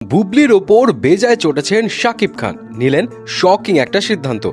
বুবলির ওপর বেজায় চটেছেন শাকিব খান, নিলেন শকিং একটা সিদ্ধান্ত।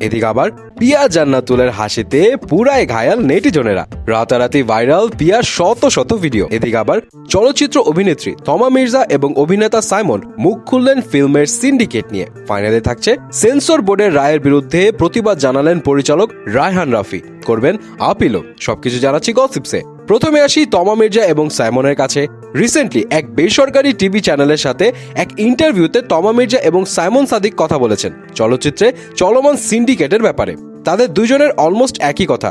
এদিকে আবার পিয়া জান্নাতুলের হাসিতে পুরাই ঘায়াল নেটিজনেরা, রাতারাতি ভাইরাল পিয়ার শত শত ভিডিও। এদিকে আবার চলচ্চিত্র অভিনেত্রী তমা মির্জা এবং অভিনেতা সাইমন মুখ খুললেন ফিল্মের সিন্ডিকেট নিয়ে। ফাইনালে থাকছে সেন্সর বোর্ডের রায়ের বিরুদ্ধে প্রতিবাদ জানালেন পরিচালক রায়হান রাফি, করবেন আপিলও। সবকিছু জানাচ্ছি গসিপসে। প্রথমে আসি তমা মির্জা এবং সাইমনের কাছে। রিসেন্টলি এক বেসরকারি টিভি চ্যানেলের সাথে এক ইন্টারভিউতে তমা মির্জা এবং সাইমন সাদিক কথা বলেছেন চলচ্চিত্রে চলমান সিন্ডিকেটের ব্যাপারে। তাদের দুজনের অলমোস্ট একই কথা,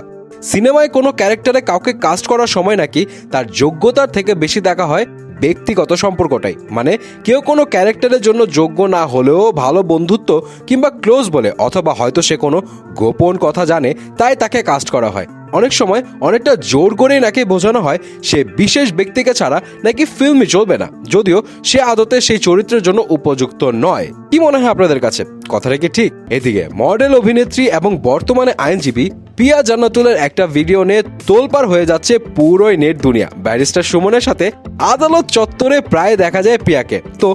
সিনেমায় কোনো ক্যারেক্টারে কাউকে কাস্ট করার সময় নাকি তার যোগ্যতার থেকে বেশি দেখা হয় ব্যক্তিগত সম্পর্কটাই। মানে কেউ কোনো ক্যারেক্টারের জন্য যোগ্য না হলেও ভালো বন্ধুত্ব কিংবা ক্লোজ বলে, অথবা হয়তো সে কোনো গোপন কথা জানে তাই তাকে কাস্ট করা হয়। অনেক সময় অনেকটা জোর করেই নাকি বোঝানো হয় সে বিশেষ ব্যক্তিকে ছাড়া নাকি ফিল্মই চলবে না, যদিও সে আদতে সেই চরিত্রের জন্য উপযুক্ত নয়। কি মনে হয় আপনাদের কাছে, কথাটা কি ঠিক? এদিকে মডেল, অভিনেত্রী এবং বর্তমানে আইনজীবী পিয়া জান্নাতুলের একটা ভিডিও নিয়ে তোলপাড় হয়ে যাচ্ছে পুরোই নেট দুনিয়া। ব্যারিস্টার সুমনের সাথে আদালত চত্বরে প্রায় দেখা যায় পিয়াকে। তো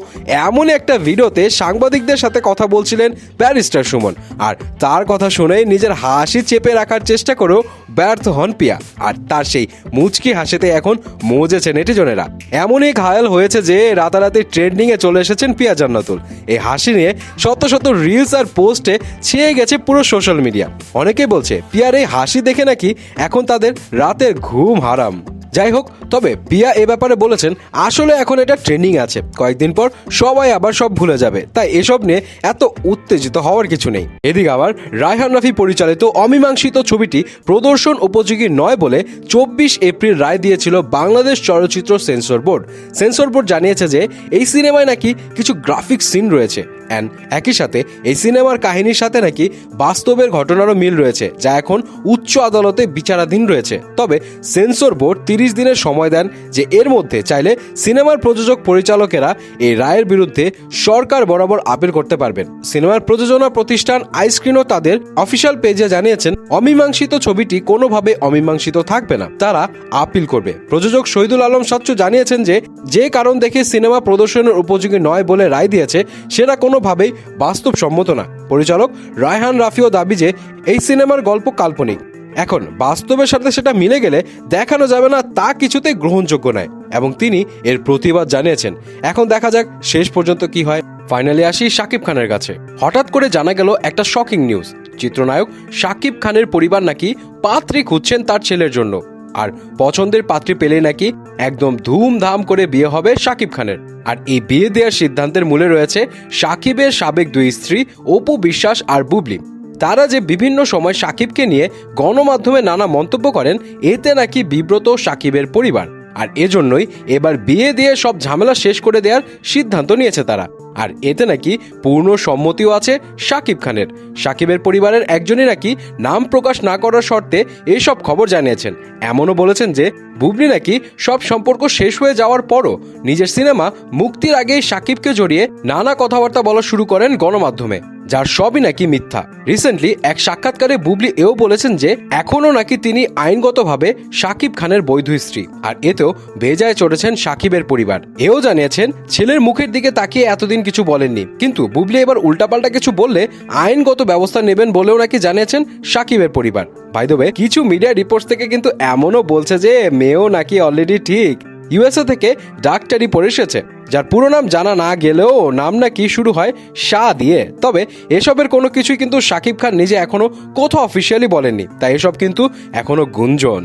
এমন একটা ভিডিওতে সাংবাদিকদের সাথে কথা বলছিলেন ব্যারিস্টার সুমন, আর তার কথা শুনে নিজের হাসি চেপে রাখার চেষ্টা করেও ব্যর্থ হন পিয়া। আর তার সেই মুচকি হাসিতে এখন মজেছে নেটিজনেরা। এমনই ঘায়াল হয়েছে যে রাতারাতি ট্রেন্ডিং এ চলে এসেছেন পিয়া জান্নাতুল। এই হাসি নিয়ে শত শত রিলস আর পোস্টে ছেয়ে গেছে পুরো সোশ্যাল মিডিয়া। অনেকেই বলছে পিয়ার এই হাসি দেখে নাকি এখন তাদের রাতের ঘুম হারাম। যাই হোক, তবে পিয়া এ ব্যাপারে বলেছেন আসলে এখন এটা ট্রেন্ডিং আছে, কয়েকদিন পর সবাই আবার সব ভুলে যাবে, তাই এসব নিয়ে এত উত্তেজিত হওয়ার কিছু নেই। এদিকে আবার রায়হান রাফি পরিচালিত অমীমাংসিত ছবিটি প্রদর্শন উপযোগী নয় বলে 24 এপ্রিল রায় দিয়েছিল বাংলাদেশ চলচ্চিত্র সেন্সর বোর্ড। সেন্সর বোর্ড জানিয়েছে যে এই সিনেমায় নাকি কিছু গ্রাফিক সিন রয়েছে, অ্যান্ড একই সাথে এই সিনেমার কাহিনীর সাথে নাকি বাস্তবের ঘটনারও মিল রয়েছে, যা এখন উচ্চ আদালতে বিচারাধীন রয়েছে। তবে সেন্সর বোর্ড 30 দিনের সময় দেন যে এর মধ্যে চাইলে সিনেমার প্রযোজক পরিচালকেরা এই রায়ের বিরুদ্ধে সরকার বরাবর আপিল করতে পারবেন। সিনেমার প্রযোজনা প্রতিষ্ঠান আইস্ক্রিনও তাদের অফিসিয়াল পেজে জানিয়েছেন অমীমাংসিত ছবিটি কোনোভাবে অমীমাংসিত থাকবে না, তারা আপিল করবে। প্রযোজক শহীদুল আলম সাচ্চু জানিয়েছেন যে কারণ দেখে সিনেমা প্রদর্শনের উপযোগী নয় বলে রায় দিয়েছে সেটা কোনোভাবেই বাস্তবসম্মত না। পরিচালক রায়হান রাফিও দাবি যে এই সিনেমার গল্প কাল্পনিক, এখন বাস্তবের সাথে সেটা মিলে গেলে দেখানো যাবে না, তা কিছুতেই গ্রহণযোগ্য নয়, এবং তিনি এর প্রতিবাদ জানিয়েছেন। এখন দেখা যাক শেষ পর্যন্ত কি হয়। ফাইনালি আসি শাকিব খানের কাছে। হঠাৎ করে জানা গেল একটা শকিং নিউজ, চিত্রনায়ক শাকিব খানের পরিবার নাকি পাত্রী খুঁজছেন তার ছেলের জন্য, আর পছন্দের পাত্রী পেলেই নাকি একদম ধুমধাম করে বিয়ে হবে শাকিব খানের। আর এই বিয়ে দেওয়ার সিদ্ধান্তের মূলে রয়েছে শাকিবের সাবেক দুই স্ত্রী অপু বিশ্বাস আর বুবলি। তারা যে বিভিন্ন সময় শাকিবকে নিয়ে গণমাধ্যমে নানা মন্তব্য করেন, এতে নাকি বিব্রত শাকিবের পরিবার, আর এজন্যই এবার বিয়ে দিয়ে সব ঝামেলা শেষ করে দেওয়ার সিদ্ধান্ত নিয়েছে তারা। আর এতে নাকি পূর্ণ সম্মতিও আছে শাকিব খানের। শাকিবের পরিবারের একজনই নাকি নাম প্রকাশ না করার শর্তে এইসব খবর জানিয়েছেন। এমনও বলেছেন যে বুবলি নাকি সব সম্পর্ক শেষ হয়ে যাওয়ার পরও নিজের সিনেমা মুক্তির আগেই শাকিবকে জড়িয়ে নানা কথাবার্তা বলা শুরু করেন গণমাধ্যমে, যার সবই নাকি মিথ্যা। রিসেন্টলি এক সাক্ষাৎকারে বুবলি এও বলেছেন যে এখনও নাকি তিনি আইনগতভাবে শাকিব খানের বৈধ স্ত্রী, আর এতেও বেজায় চড়েছেন শাকিবের পরিবার। এও জানিয়েছেন ছেলের মুখের দিকে তাকিয়ে এতদিন কিছু বলেননি, কিন্তু বুবলি এবার উল্টাপাল্টা কিছু বললে আইনগত ব্যবস্থা নেবেন বলেও নাকি জানিয়েছেন শাকিবের পরিবার। বাই দ্য ওয়ে, কিছু মিডিয়া রিপোর্টস থেকে কিন্তু এমনও বলছে যে মেয়েও নাকি অলরেডি ঠিক ইউএসএ থেকে ডাক্তারি পড়ে এসেছে, যার পুরো নাম জানা না গেলেও নাম নাকি শুরু হয় শাহ দিয়ে। তবে এসবের কোনো কিছুই কিন্তু শাকিব খান নিজে এখনো কোথাও অফিসিয়ালি বলেননি, তাই এসব কিন্তু এখনো গুঞ্জন।